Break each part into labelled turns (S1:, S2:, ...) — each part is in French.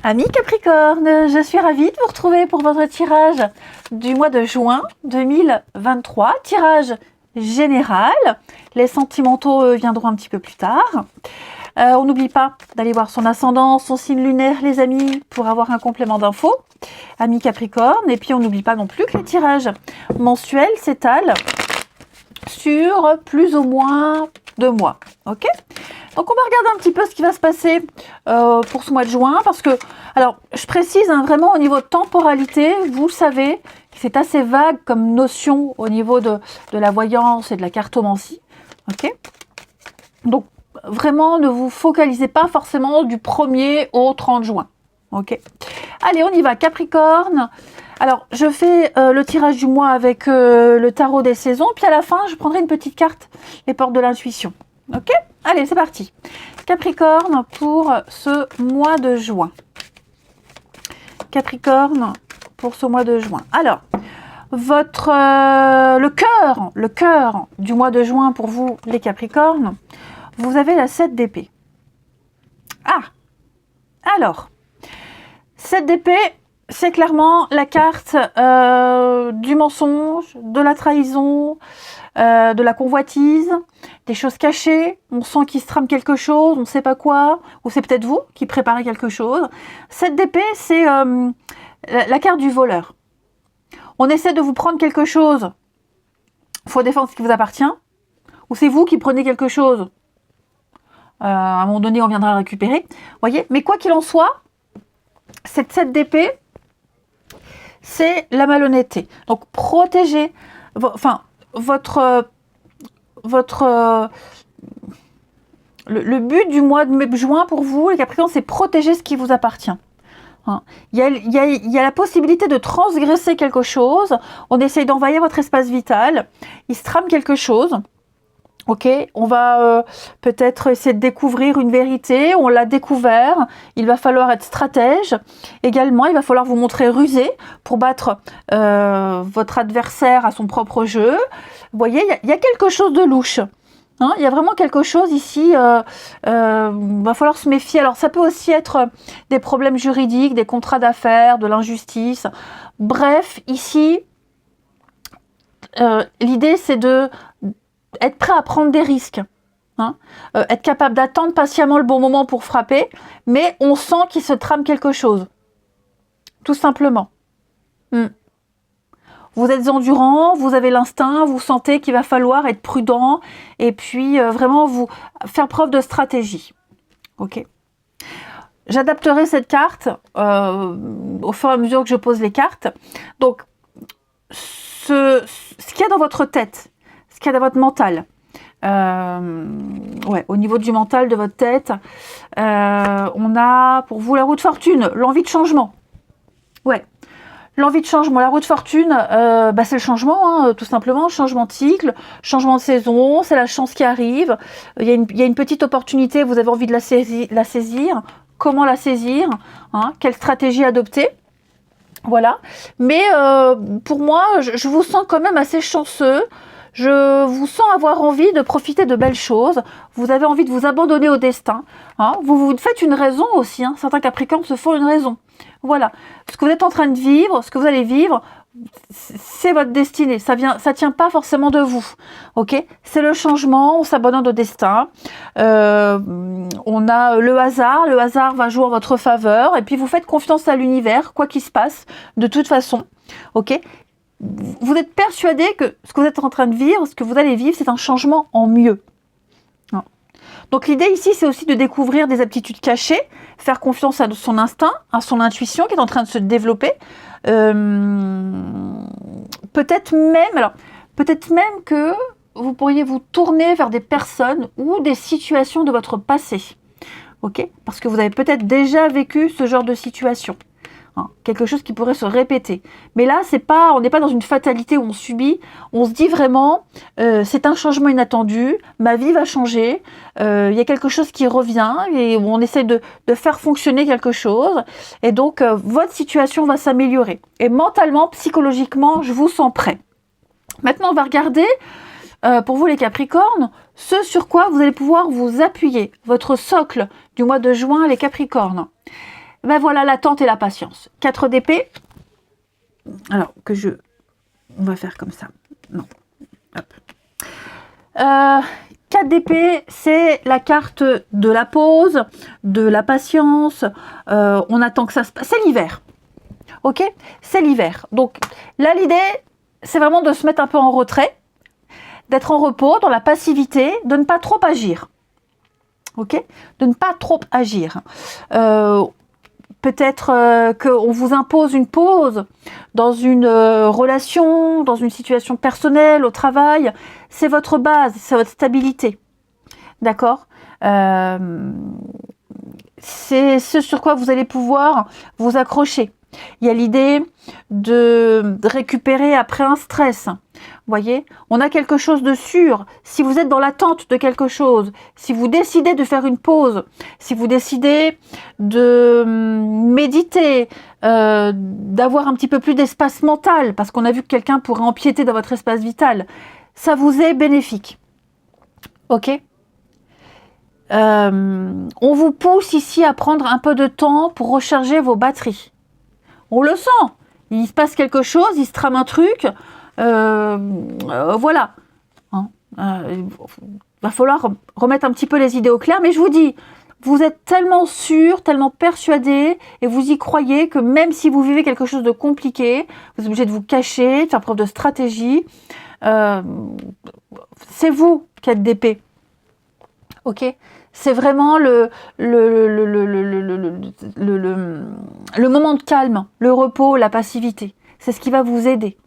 S1: Amis Capricorne, je suis ravie de vous retrouver pour votre tirage du mois de juin 2023. Tirage général. Les sentimentaux viendront un petit peu plus tard. On n'oublie pas d'aller voir son ascendant, son signe lunaire, les amis, pour avoir un complément d'infos. Amis Capricorne. Et puis on n'oublie pas non plus que les tirages mensuels s'étalent sur plus ou moins 2 mois. Ok ? Donc on va regarder un petit peu ce qui va se passer pour ce mois de juin, parce que, alors je précise vraiment au niveau de temporalité, vous savez, c'est assez vague comme notion au niveau de la voyance et de la cartomancie. Ok ? Donc vraiment ne vous focalisez pas forcément du 1er au 30 juin. Ok ? Allez, on y va, Capricorne. Alors, je fais le tirage du mois avec le tarot des saisons, puis à la fin, je prendrai une petite carte, les portes de l'intuition. Ok ? Allez, c'est parti. Capricorne pour ce mois de juin. Capricorne pour ce mois de juin. Alors, le cœur du mois de juin pour vous, les Capricornes, vous avez la 7 d'épée. Ah, alors, 7 d'épée, c'est clairement la carte du mensonge, de la trahison, de la convoitise, des choses cachées. On sent qu'il se trame quelque chose, on ne sait pas quoi, ou c'est peut-être vous qui préparez quelque chose. 7 d'épée, c'est la carte du voleur. On essaie de vous prendre quelque chose, il faut défendre ce qui vous appartient, ou c'est vous qui prenez quelque chose. À un moment donné, on viendra le récupérer. Voyez, mais quoi qu'il en soit, cette 7 d'épée, c'est la malhonnêteté. Donc, protégez, le but du mois de juin pour vous, les Capricornes, c'est protéger ce qui vous appartient. Hein. Il y a la possibilité de transgresser quelque chose. On essaye d'envahir votre espace vital. Il se trame quelque chose. Ok, on va peut-être essayer de découvrir une vérité, on l'a découvert, il va falloir être stratège. Également, il va falloir vous montrer rusé pour battre votre adversaire à son propre jeu. Vous voyez, il y a quelque chose de louche. Hein, il y a vraiment quelque chose ici, va falloir se méfier. Alors ça peut aussi être des problèmes juridiques, des contrats d'affaires, de l'injustice. Bref, ici, l'idée c'est de être prêt à prendre des risques, hein, être capable d'attendre patiemment le bon moment pour frapper, mais on sent qu'il se trame quelque chose, tout simplement. Vous êtes endurant, vous avez l'instinct, vous sentez qu'il va falloir être prudent et puis vraiment vous faire preuve de stratégie. Ok. J'adapterai cette carte au fur et à mesure que je pose les cartes. Donc, ce qu'il y a dans votre tête, ce qu'il y a dans votre mental, au niveau du mental de votre tête, on a pour vous la roue de fortune, l'envie de changement. Ouais, l'envie de changement, la roue de fortune, c'est le changement, hein, tout simplement, changement de cycle, changement de saison, c'est la chance qui arrive. Il y a une petite opportunité, vous avez envie de la saisir. Comment la saisir, hein, quelle stratégie adopter? Voilà, mais pour moi, je vous sens quand même assez chanceux. Je vous sens avoir envie de profiter de belles choses. Vous avez envie de vous abandonner au destin. Hein. Vous vous faites une raison aussi. Hein. Certains Capricornes se font une raison. Voilà. Ce que vous êtes en train de vivre, ce que vous allez vivre, c'est votre destinée. Ça tient pas forcément de vous. Ok ? C'est le changement. On s'abandonne au destin. On a le hasard. Le hasard va jouer en votre faveur. Et puis vous faites confiance à l'univers, quoi qu'il se passe, de toute façon. Ok ? Vous êtes persuadé que ce que vous êtes en train de vivre, ce que vous allez vivre, c'est un changement en mieux. Donc l'idée ici, c'est aussi de découvrir des aptitudes cachées, faire confiance à son instinct, à son intuition qui est en train de se développer. Peut-être même que vous pourriez vous tourner vers des personnes ou des situations de votre passé. Ok ? Parce que vous avez peut-être déjà vécu ce genre de situation. Hein, quelque chose qui pourrait se répéter. Mais là, on n'est pas dans une fatalité où on subit, on se dit vraiment, c'est un changement inattendu, ma vie va changer, il y a quelque chose qui revient et on essaie de faire fonctionner quelque chose et donc votre situation va s'améliorer. Et mentalement, psychologiquement, je vous sens prêt. Maintenant, on va regarder, pour vous les Capricornes, ce sur quoi vous allez pouvoir vous appuyer, votre socle du mois de juin, les Capricornes. Ben voilà, l'attente et la patience. 4 d'épée. Alors, on va faire comme ça. Non. Hop. 4 d'épée, c'est la carte de la pause, de la patience. On attend que ça se passe. C'est l'hiver. Ok? C'est l'hiver. Donc là, l'idée, c'est vraiment de se mettre un peu en retrait, d'être en repos, dans la passivité, de ne pas trop agir. Ok? De ne pas trop agir. Peut-être qu'on vous impose une pause dans une relation, dans une situation personnelle, au travail. C'est votre base, c'est votre stabilité. D'accord? C'est ce sur quoi vous allez pouvoir vous accrocher. Il y a l'idée de récupérer après un stress. Vous voyez, on a quelque chose de sûr. Si vous êtes dans l'attente de quelque chose, si vous décidez de faire une pause, si vous décidez de méditer, d'avoir un petit peu plus d'espace mental, parce qu'on a vu que quelqu'un pourrait empiéter dans votre espace vital, ça vous est bénéfique. Ok ? On vous pousse ici à prendre un peu de temps pour recharger vos batteries. On le sent. Il se passe quelque chose, il se trame un truc. Voilà. Hein, il va falloir remettre un petit peu les idées au clair. Mais je vous dis, vous êtes tellement sûr, tellement persuadé, et vous y croyez que même si vous vivez quelque chose de compliqué, vous êtes obligé de vous cacher, de faire preuve de stratégie. C'est vous qui êtes d'épée. Ok ? C'est vraiment le moment de calme, le repos, la passivité. C'est ce qui va vous aider.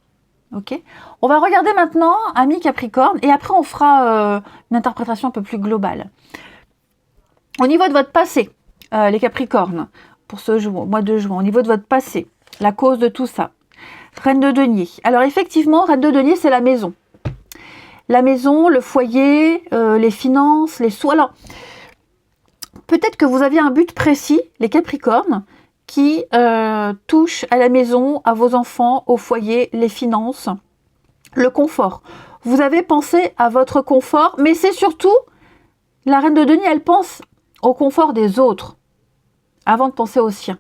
S1: Ok ? On va regarder maintenant, amis Capricorne, et après on fera une interprétation un peu plus globale. Au niveau de votre passé, les Capricornes, pour ce mois de juin, au niveau de votre passé, la cause de tout ça. Reine de denier. Alors effectivement, Reine de denier, c'est la maison. La maison, le foyer, les finances, les sous. Alors, peut-être que vous aviez un but précis, les Capricornes, qui touche à la maison, à vos enfants, au foyer, les finances, le confort. Vous avez pensé à votre confort, mais c'est surtout, la Reine de denier, elle pense au confort des autres, avant de penser au sien.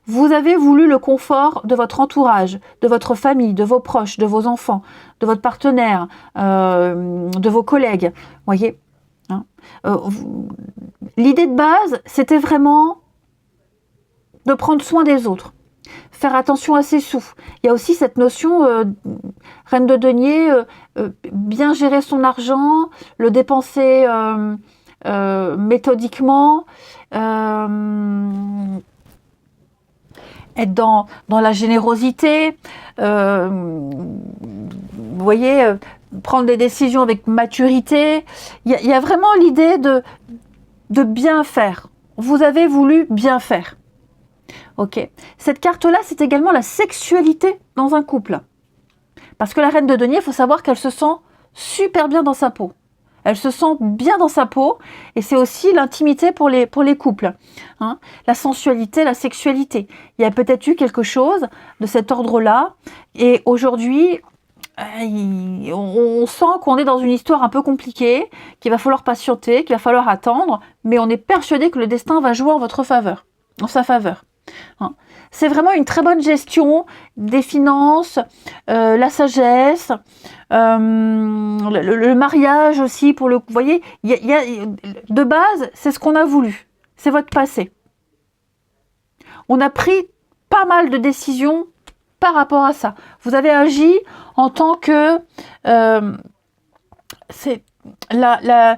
S1: Vous avez voulu le confort de votre entourage, de votre famille, de vos proches, de vos enfants, de votre partenaire, de vos collègues. Voyez, hein, l'idée de base, c'était vraiment de prendre soin des autres, faire attention à ses sous. Il y a aussi cette notion, Reine de denier, bien gérer son argent, le dépenser méthodiquement, être dans la générosité, vous voyez, prendre des décisions avec maturité. Il y a vraiment l'idée de bien faire. Vous avez voulu bien faire. Ok. Cette carte-là, c'est également la sexualité dans un couple. Parce que la Reine de denier, il faut savoir qu'elle se sent super bien dans sa peau. Elle se sent bien dans sa peau, et c'est aussi l'intimité pour les couples. Hein, la sensualité, la sexualité. Il y a peut-être eu quelque chose de cet ordre-là, et aujourd'hui, on sent qu'on est dans une histoire un peu compliquée, qu'il va falloir patienter, qu'il va falloir attendre, mais on est persuadé que le destin va jouer en votre faveur, en sa faveur. Hein. C'est vraiment une très bonne gestion des finances, la sagesse, le mariage aussi, pour le, vous voyez, de base, c'est ce qu'on a voulu, c'est votre passé. On a pris pas mal de décisions par rapport à ça. Vous avez agi en tant que, c'est la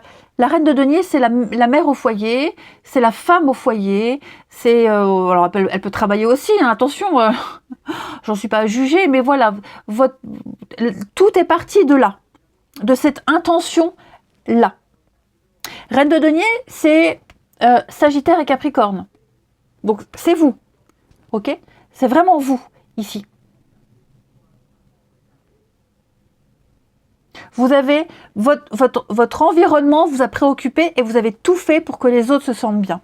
S1: Reine de denier, c'est la mère au foyer, c'est la femme au foyer, c'est alors elle peut travailler aussi, hein, attention, j'en suis pas à juger, mais voilà, tout est parti de là, de cette intention-là. Reine de denier, c'est Sagittaire et Capricorne. Donc c'est vous, ok? C'est vraiment vous, ici. Vous avez votre environnement vous a préoccupé et vous avez tout fait pour que les autres se sentent bien.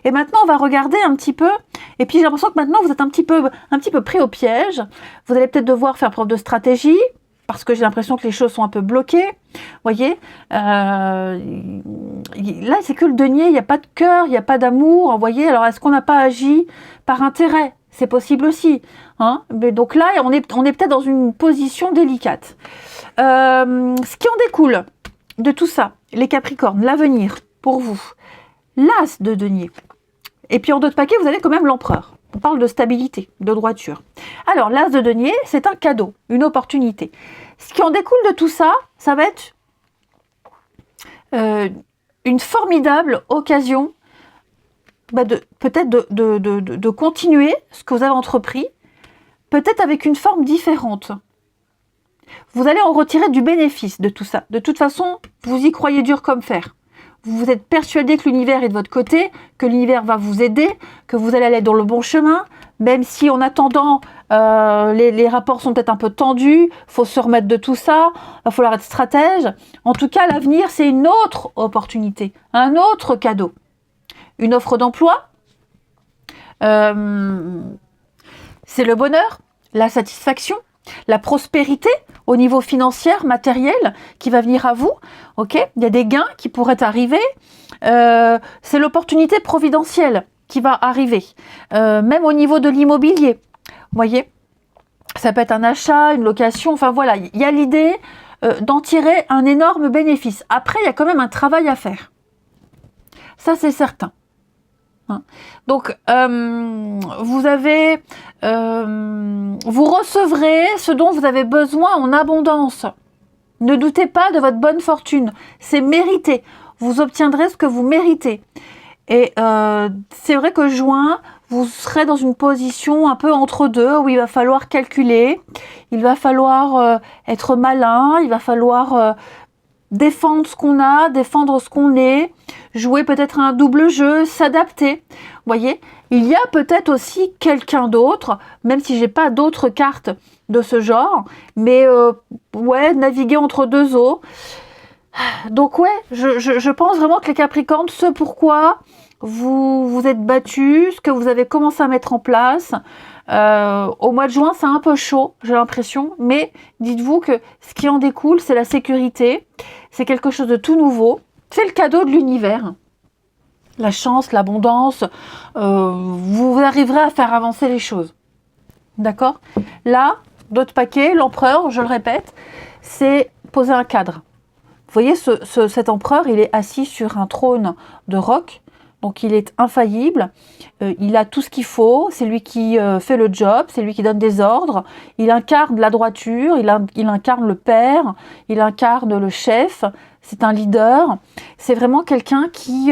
S1: Et maintenant, on va regarder un petit peu. Et puis, j'ai l'impression que maintenant, vous êtes un petit peu pris au piège. Vous allez peut-être devoir faire preuve de stratégie. parce que j'ai l'impression que les choses sont un peu bloquées. Voyez, là, c'est que le denier, il n'y a pas de cœur, il n'y a pas d'amour. Voyez, alors est-ce qu'on n'a pas agi par intérêt? C'est possible aussi. Hein, mais donc là, on est peut-être dans une position délicate. Ce qui en découle de tout ça, les Capricornes, l'avenir pour vous, l'as de denier. Et puis en d'autres paquets, vous avez quand même l'empereur. On parle de stabilité, de droiture. Alors, l'as de denier, c'est un cadeau, une opportunité. Ce qui en découle de tout ça, ça va être une formidable occasion peut-être de continuer ce que vous avez entrepris, peut-être avec une forme différente. Vous allez en retirer du bénéfice de tout ça. De toute façon, vous y croyez dur comme fer. Vous êtes persuadé que l'univers est de votre côté, que l'univers va vous aider, que vous allez aller dans le bon chemin, même si en attendant, les rapports sont peut-être un peu tendus, il faut se remettre de tout ça, il va falloir être stratège. En tout cas, l'avenir, c'est une autre opportunité, un autre cadeau. Une offre d'emploi, c'est le bonheur, la satisfaction, la prospérité au niveau financier, matériel, qui va venir à vous. Ok, il y a des gains qui pourraient arriver. C'est l'opportunité providentielle qui va arriver. Même au niveau de l'immobilier. Vous voyez, ça peut être un achat, une location. Enfin voilà, il y a l'idée d'en tirer un énorme bénéfice. Après, il y a quand même un travail à faire. Ça, c'est certain. Donc, vous recevrez ce dont vous avez besoin en abondance. Ne doutez pas de votre bonne fortune. C'est mérité. Vous obtiendrez ce que vous méritez. Et c'est vrai que juin, vous serez dans une position un peu entre deux, où il va falloir calculer, il va falloir être malin, il va falloir défendre ce qu'on a, défendre ce qu'on est, jouer peut-être un double jeu, s'adapter. Vous voyez, il y a peut-être aussi quelqu'un d'autre, même si j'ai pas d'autres cartes de ce genre, mais ouais, naviguer entre deux eaux. Donc ouais, je pense vraiment que les Capricornes, ce pourquoi vous vous êtes battus, ce que vous avez commencé à mettre en place, au mois de juin, c'est un peu chaud, j'ai l'impression, mais dites-vous que ce qui en découle, c'est la sécurité, c'est quelque chose de tout nouveau, c'est le cadeau de l'univers. La chance, l'abondance, vous arriverez à faire avancer les choses. D'accord? Là, d'autres paquets, l'empereur, je le répète, c'est poser un cadre. Vous voyez, cet empereur, il est assis sur un trône de roc, donc il est infaillible, il a tout ce qu'il faut, c'est lui qui fait le job, c'est lui qui donne des ordres, il incarne la droiture, il incarne le père, il incarne le chef, c'est un leader, c'est vraiment quelqu'un qui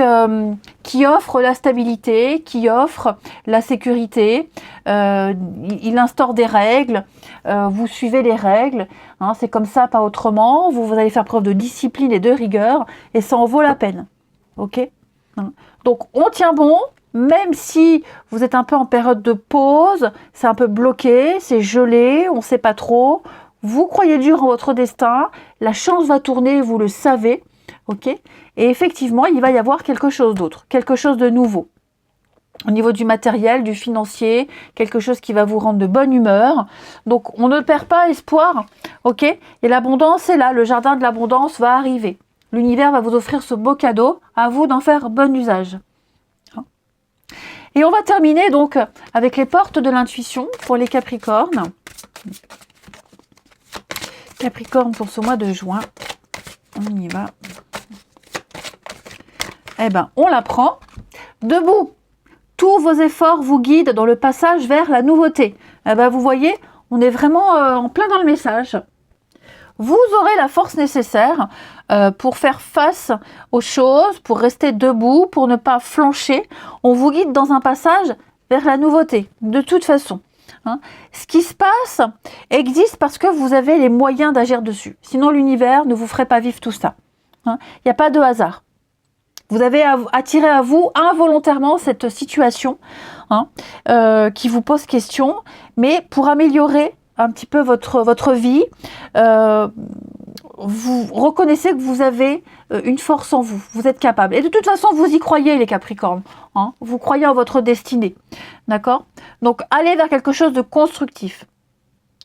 S1: offre la stabilité, qui offre la sécurité, il instaure des règles, vous suivez les règles, hein, c'est comme ça, pas autrement, vous allez faire preuve de discipline et de rigueur, et ça en vaut la peine, ok? Donc on tient bon, même si vous êtes un peu en période de pause, c'est un peu bloqué, c'est gelé, on ne sait pas trop, vous croyez dur en votre destin, la chance va tourner, vous le savez, ok? Et effectivement, il va y avoir quelque chose d'autre, quelque chose de nouveau. Au niveau du matériel, du financier, quelque chose qui va vous rendre de bonne humeur. Donc on ne perd pas espoir, ok? Et l'abondance est là, le jardin de l'abondance va arriver. L'univers va vous offrir ce beau cadeau, à vous d'en faire bon usage. Et on va terminer donc avec les portes de l'intuition pour les Capricornes. Capricorne pour ce mois de juin. On y va. Eh bien, on la prend. Debout. Tous vos efforts vous guident dans le passage vers la nouveauté. Eh bien, vous voyez, on est vraiment en plein dans le message. Vous aurez la force nécessaire pour faire face aux choses, pour rester debout, pour ne pas flancher. On vous guide dans un passage vers la nouveauté, de toute façon. Hein. Ce qui se passe existe parce que vous avez les moyens d'agir dessus. Sinon, l'univers ne vous ferait pas vivre tout ça. Hein. Il n'y a pas de hasard. Vous avez attiré à vous involontairement cette situation hein, qui vous pose question, mais pour améliorer un petit peu votre vie, vous reconnaissez que vous avez une force en vous, vous êtes capable. Et de toute façon, vous y croyez les Capricornes, hein, vous croyez en votre destinée, d'accord? Donc, allez vers quelque chose de constructif.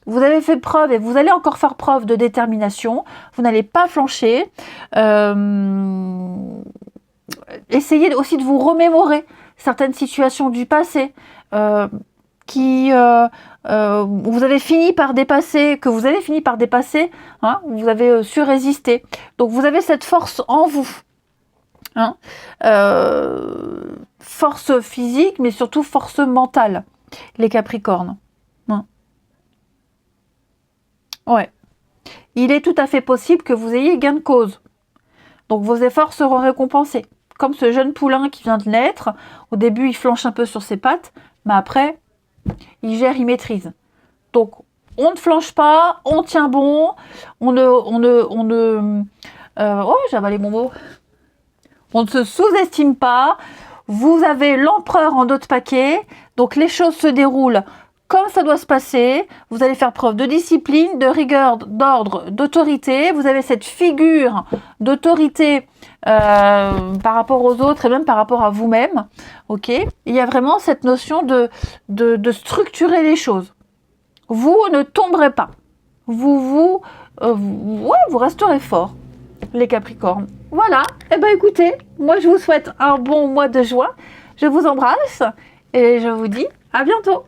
S1: Vous avez fait preuve et vous allez encore faire preuve de détermination. Vous n'allez pas flancher. Essayez aussi de vous remémorer certaines situations du passé vous avez fini par dépasser, que vous avez fini par dépasser, hein, vous avez su résister. Donc vous avez cette force en vous. Hein, force physique, mais surtout force mentale, les Capricornes. Hein. Ouais. Il est tout à fait possible que vous ayez gain de cause. Donc vos efforts seront récompensés. Comme ce jeune poulain qui vient de naître, au début il flanche un peu sur ses pattes, mais après, il gère, il maîtrise. Donc on ne flanche pas, on tient bon, oh, j'ai avalé mon mot. On ne se sous-estime pas. Vous avez l'empereur en dos de paquet. Donc les choses se déroulent comme ça doit se passer. Vous allez faire preuve de discipline, de rigueur, d'ordre, d'autorité. Vous avez cette figure d'autorité par rapport aux autres et même par rapport à vous-même. Ok. Il y a vraiment cette notion de structurer les choses. Vous ne tomberez pas. Vous resterez fort, les Capricornes. Voilà, et ben écoutez, moi je vous souhaite un bon mois de juin, je vous embrasse et je vous dis à bientôt.